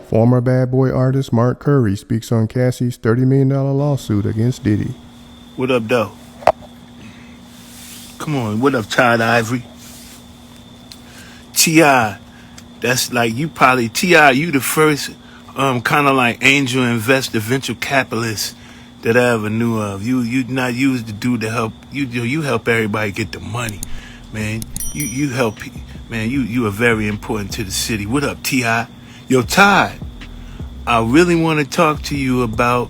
Former Bad Boy artist Mark Curry speaks on Cassie's $30 million lawsuit against Diddy. What up, though? Come on, what up, Todd Ivory? T.I., that's like you probably, T.I., you the first kind of like angel investor, venture capitalist that I ever knew of. You not used the dude to help, you help everybody get the money, man. You help, man, you are very important to the city. What up, T.I.? Yo, Todd, I really want to talk to you about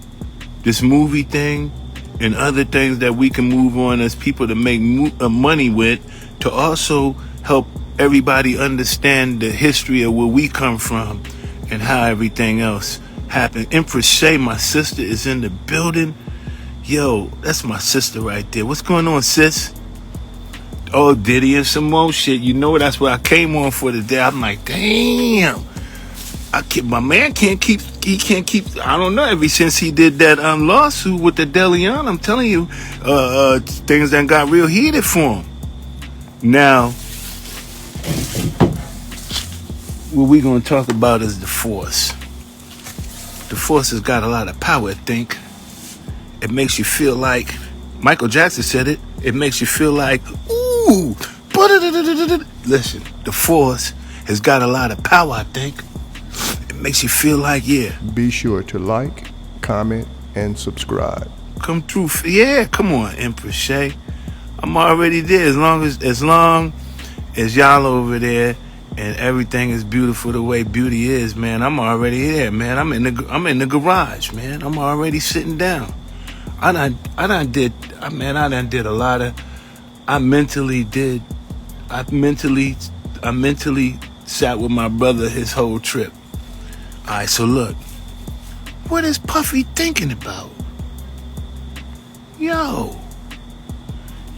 this movie thing and other things that we can move on as people to make money with, to also help everybody understand the history of where we come from and how everything else happened. Empress Shay, my sister, is in the building. Yo, that's my sister right there. What's going on, sis? Oh, Diddy and some more shit. You know, that's what I came on for today. I'm like, damn. My man can't keep, I don't know, ever since he did that lawsuit with the Deleon, I'm telling you, things that got real heated for him. Now, what we going to talk about is the Force. The Force has got a lot of power, I think. It makes you feel like, Michael Jackson said it, it makes you feel like, ooh, listen, the Force has got a lot of power, I think. Makes you feel like, yeah. Be sure to like, comment, and subscribe. Come through. Yeah, come on, Empress Shay. I'm already there. As long as y'all over there and everything is beautiful the way beauty is, man, I'm already there, man. I'm in the garage, man. I'm already sitting down. I done did a lot of, I mentally sat with my brother his whole trip. Alright, so look, what is Puffy thinking about? Yo,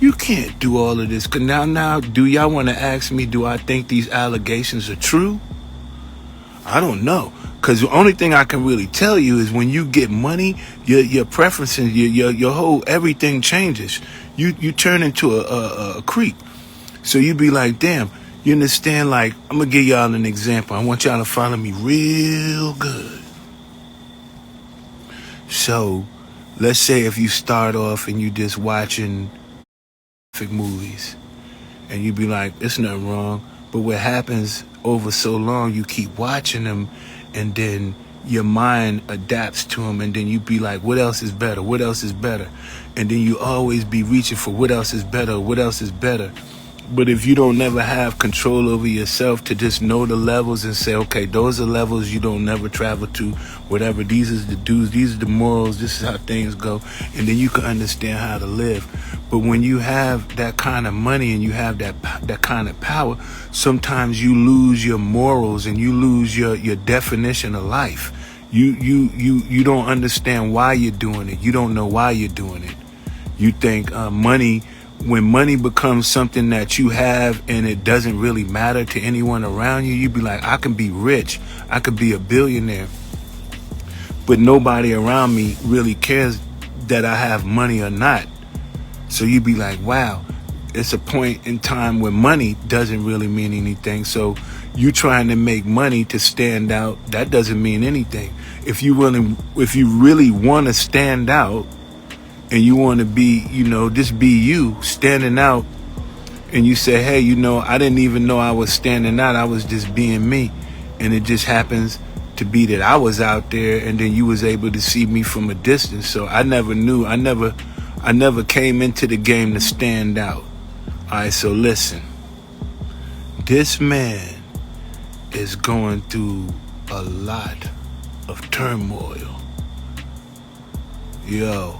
you can't do all of this. Cause now, do y'all want to ask me, do I think these allegations are true? I don't know. Cause the only thing I can really tell you is when you get money, your preferences, your whole, everything changes. You turn into a creep. So you be like, damn. You understand? Like, I'm going to give y'all an example. I want y'all to follow me real good. So, let's say if you start off and you just watching movies, and you be like, there's nothing wrong. But what happens over so long, you keep watching them, and then your mind adapts to them, and then you be like, what else is better? What else is better? And then you always be reaching for what else is better? What else is better? But if you don't never have control over yourself to just know the levels and say, okay, those are levels you don't never travel to, whatever, these is the dues, these are the morals, this is how things go, and then you can understand how to live. But when you have that kind of money and you have that kind of power, sometimes you lose your morals and you lose your definition of life. You don't understand why you're doing it. You don't know why you're doing it. You think when money becomes something that you have and it doesn't really matter to anyone around you, you be like, I can be rich, I could be a billionaire, but nobody around me really cares that I have money or not. So you be like, wow, it's a point in time where money doesn't really mean anything. So you trying to make money to stand out, that doesn't mean anything. If you really want to stand out, and you want to be, just be you, standing out, and you say, hey, I didn't even know I was standing out, I was just being me, and it just happens to be that I was out there, and then you was able to see me from a distance. So I never knew, I never came into the game to stand out. Alright, so listen, this man is going through a lot of turmoil. Yo.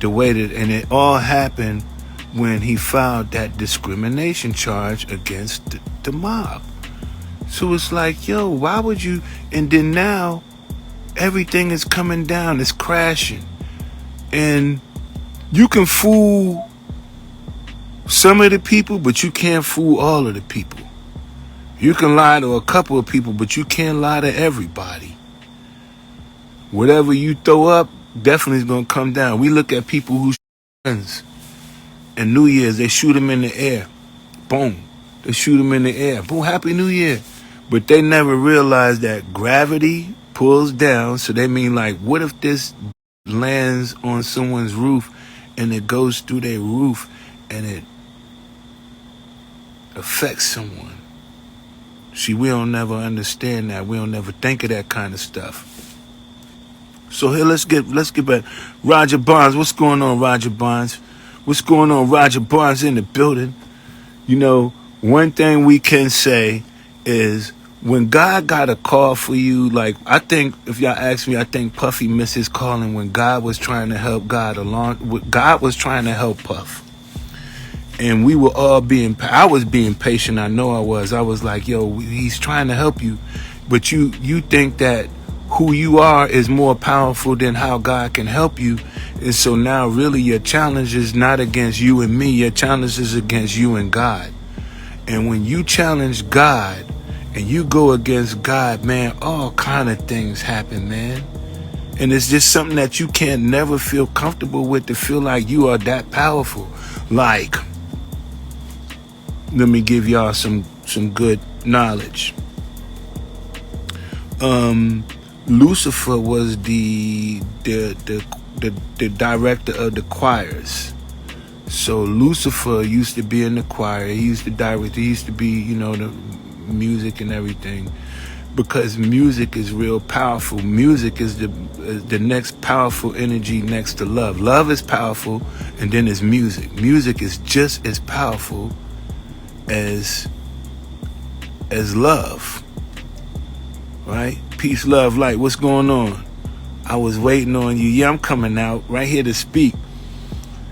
The way that, and it all happened when he filed that discrimination charge against the mob. So it's like, yo, why would you? And then now everything is coming down, it's crashing, and you can fool some of the people, but you can't fool all of the people. You can lie to a couple of people, but you can't lie to everybody. Whatever you throw up definitely is going to come down. We look at people who guns and New Year's, they shoot them in the air. Boom. They shoot them in the air. Boom, Happy New Year. But they never realized that gravity pulls down. So they mean like, what if this lands on someone's roof and it goes through their roof and it affects someone? See, we don't never understand that. We don't never think of that kind of stuff. So here, let's get back. Roger Bonds, what's going on, Roger Bonds? What's going on, Roger Bonds in the building? You know, one thing we can say is when God got a call for you, like I think, if y'all ask me, I think Puffy missed his calling when God was trying to help God was trying to help Puff. And we were all I was being patient. I know I was. I was like, yo, he's trying to help you. But you think that who you are is more powerful than how God can help you. And so now really your challenge is not against you and me. Your challenge is against you and God. And when you challenge God and you go against God, man, all kind of things happen, man. And it's just something that you can't never feel comfortable with, to feel like you are that powerful. Like, let me give y'all some good knowledge. Lucifer was the director of the choirs. So Lucifer used to be in the choir. He used to direct. He used to be, you know, the music and everything, because music is real powerful. Music is the next powerful energy next to love. Love is powerful, and then there's music. Music is just as powerful as love, right? Peace, love, light. What's going on? I was waiting on you. Yeah, I'm coming out right here to speak.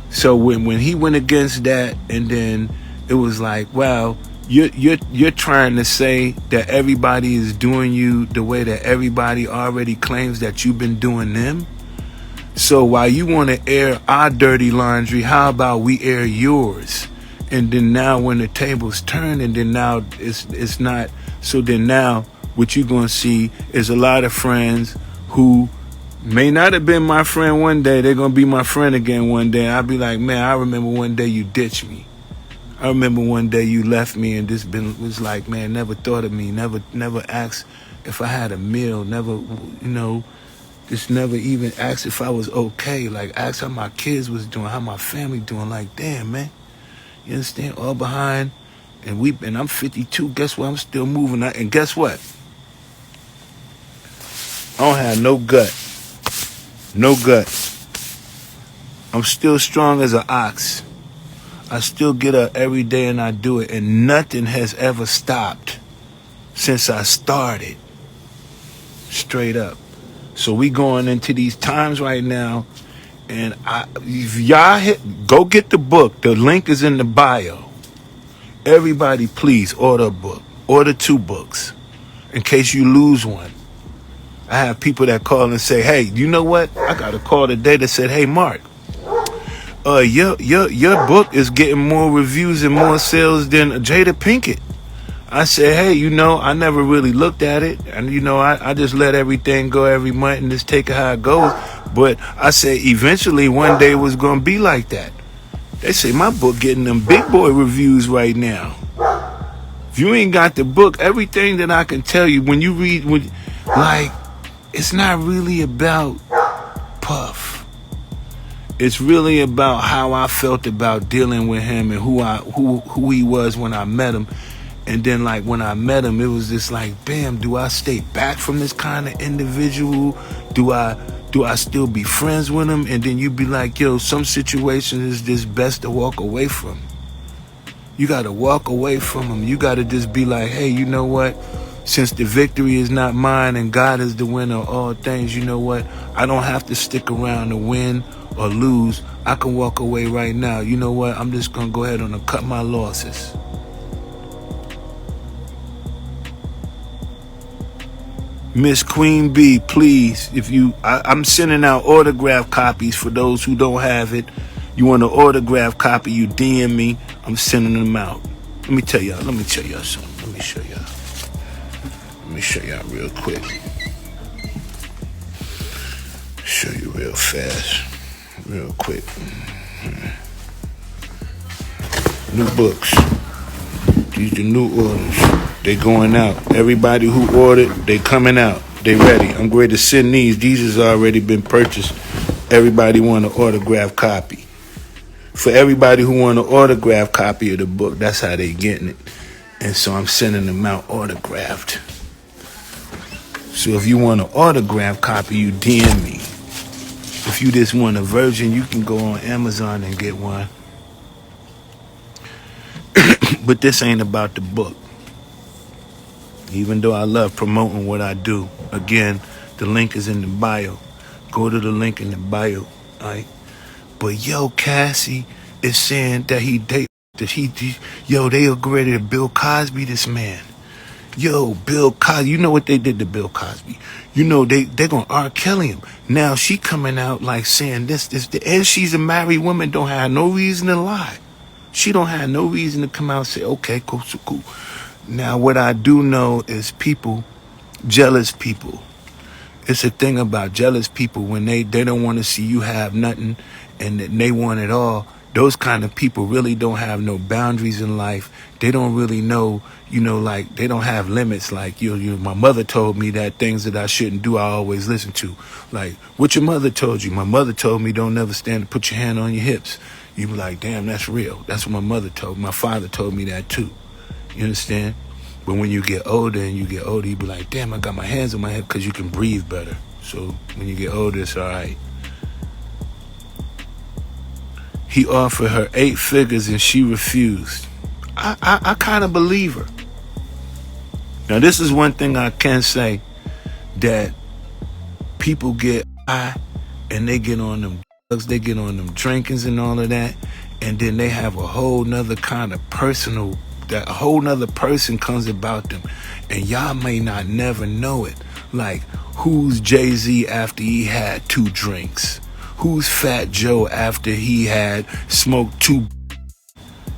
So when he went against that, and then it was like, wow, you're trying to say that everybody is doing you the way that everybody already claims that you've been doing them. So while you want to air our dirty laundry, how about we air yours? And then now when the tables turn, and then now it's not. So then now what you're going to see is a lot of friends who may not have been my friend one day. They're going to be my friend again one day. I'll be like, man, I remember one day you ditched me. I remember one day you left me, and was like, man, never thought of me. Never asked if I had a meal. Never, you know, just never even asked if I was okay. Like, asked how my kids was doing, how my family doing. Like, damn, man. You understand? All behind. And I'm 52. Guess what? I'm still moving. And guess what? I don't have no gut. No guts. I'm still strong as an ox. I still get up every day and I do it. And nothing has ever stopped since I started. Straight up. So we going into these times right now. And if y'all go get the book. The link is in the bio. Everybody, please order a book. Order 2 books in case you lose one. I have people that call and say, hey, you know what? I got a call today that said, hey, Mark, your book is getting more reviews and more sales than Jada Pinkett. I said, hey, you know, I never really looked at it. And, you know, I just let everything go every month and just take it how it goes. But I said eventually one day it was going to be like that. They say my book getting them big boy reviews right now. If you ain't got the book, everything that I can tell you, when you read, like, it's not really about Puff. It's really about how I felt about dealing with him and who he was when I met him. And then, like, when I met him, it was just like, bam, do I stay back from this kind of individual? Do I still be friends with him? And then you be like, yo, some situations is just best to walk away from. You got to walk away from him. You got to just be like, hey, you know what? Since the victory is not mine and God is the winner of all things, you know what? I don't have to stick around to win or lose. I can walk away right now. You know what? I'm just going to go ahead and cut my losses. Miss Queen B, please, I'm sending out autograph copies for those who don't have it. You want an autograph copy, you DM me. I'm sending them out. Let me tell y'all something. Let me show y'all real quick. Show you real fast. Real quick. New books. These are new orders. They going out. Everybody who ordered, they coming out. They ready. I'm going to send these. These has already been purchased. Everybody want an autograph copy. For everybody who want an autograph copy of the book, that's how they getting it. And so I'm sending them out autographed. So if you want an autograph copy, you DM me. If you just want a version, you can go on Amazon and get one. But this ain't about the book. Even though I love promoting what I do. Again, the link is in the bio. Go to the link in the bio. Alright? But yo, Cassie is saying that they agreed to Bill Cosby this man. Yo, Bill Cosby, you know what they did to Bill Cosby. You know they gonna R. Kelly him. Now she coming out like saying this, and she's a married woman, don't have no reason to lie. She don't have no reason to come out and say, okay, cool, so cool. Now what I do know is people, jealous people. It's a thing about jealous people when they don't want to see you have nothing and they want it all. Those kind of people really don't have no boundaries in life. They don't really know, like they don't have limits. Like my mother told me that things that I shouldn't do, I always listen to. Like what your mother told you. My mother told me don't never stand and put your hand on your hips. You be like, damn, that's real. That's what my mother told me. My father told me that too. You understand? But when you get older you be like, damn, I got my hands on my hip, because you can breathe better. So when you get older, it's all right. He offered her 8 figures and she refused. I kind of believe her. Now, this is one thing I can say, that people get high and they get on them drugs, they get on them drinkings and all of that, and then they have a whole nother kind of that a whole nother person comes about them, and y'all may not never know it. Like, who's Jay-Z after he had 2 drinks? Who's Fat Joe after he had smoked 2?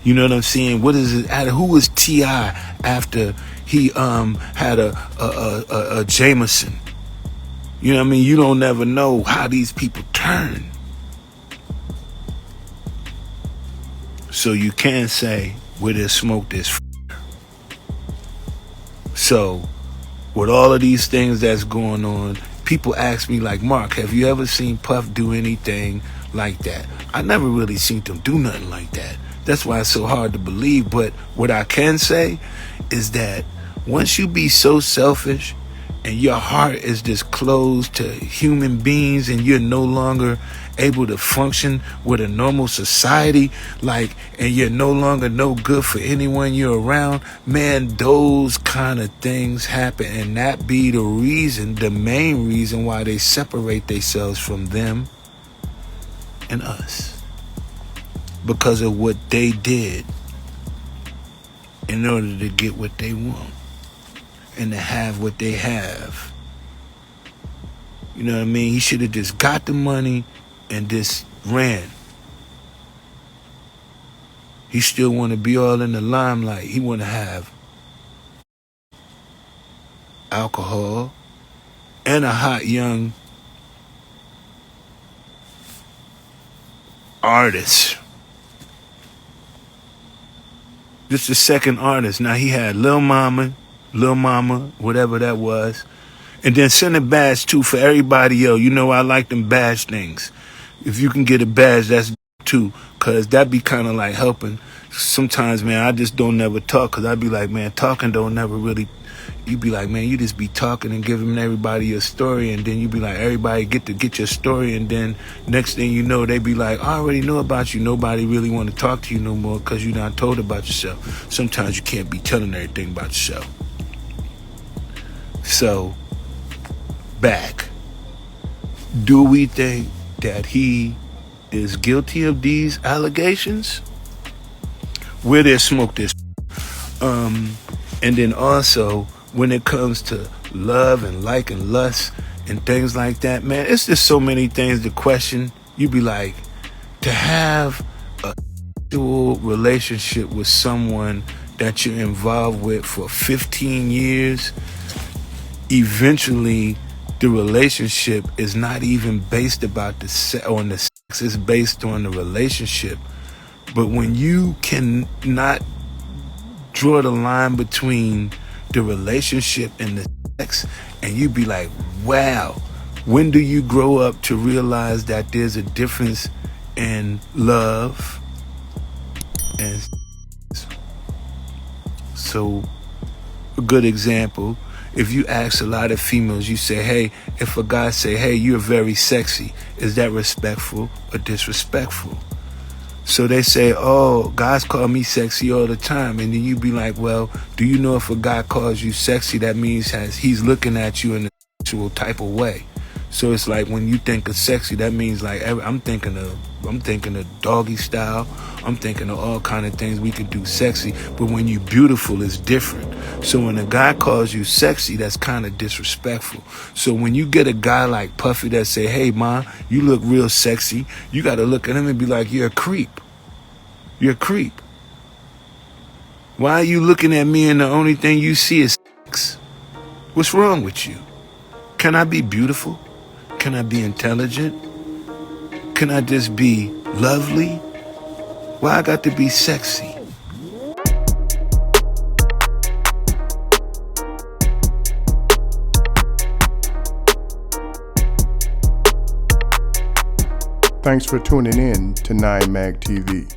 You know what I'm saying? What is it? Who was T.I. after he had a Jameson? You know what I mean? You don't never know how these people turn. So you can't say where there's smoke, there's fire. So with all of these things that's going on, people ask me like, Mark, have you ever seen Puff do anything like that? I never really seen them do nothing like that. That's why it's so hard to believe. But what I can say is that once you be so selfish and your heart is just closed to human beings and you're no longer able to function with a normal society, and you're no longer no good for anyone you're around, man, those kind of things happen. And that be the main reason why they separate themselves from them and us. Because of what they did in order to get what they want and to have what they have. You know what I mean? He should have just got the money and just ran. He still want to be all in the limelight. He want to have alcohol and a hot young artist. Just a second artist. Now he had Lil Mama, whatever that was. And then send a badge too for everybody. Yo, I like them badge things. If you can get a badge, that's too. Because that be kind of like helping. Sometimes, man, I just don't never talk. Because I be like, man, talking don't never really. You be like, man, you just be talking and giving everybody your story. And then you be like, everybody get your story. And then next thing you know, they be like, I already know about you. Nobody really want to talk to you no more because you're not told about yourself. Sometimes you can't be telling everything about yourself. So, back. Do we think that he is guilty of these allegations? Where there's smoke, there's and then also when it comes to love and like and lust and things like that, man, it's just so many things to question. You be like, to have a sexual relationship with someone that you're involved with for 15 years, eventually the relationship is not even based about on the sex, it's based on the relationship. But when you cannot draw the line between the relationship and the sex, and you be like, wow. When do you grow up to realize that there's a difference in love and sex? So a good example, if you ask a lot of females, you say, hey, if a guy say, hey, you're very sexy, is that respectful or disrespectful? So they say, oh, guys call me sexy all the time. And then you be like, well, do you know if a guy calls you sexy, that means he's looking at you in a sexual type of way. So it's like when you think of sexy, that means like I'm thinking of doggy style. I'm thinking of all kind of things we could do sexy. But when you beautiful, it's different. So when a guy calls you sexy, that's kind of disrespectful. So when you get a guy like Puffy that say, hey, ma, you look real sexy, you got to look at him and be like, you're a creep. You're a creep. Why are you looking at me and the only thing you see is sex? What's wrong with you? Can I be beautiful? Can I be intelligent? Can I just be lovely? Why I got to be sexy? Thanks for tuning in to 9 Mag TV.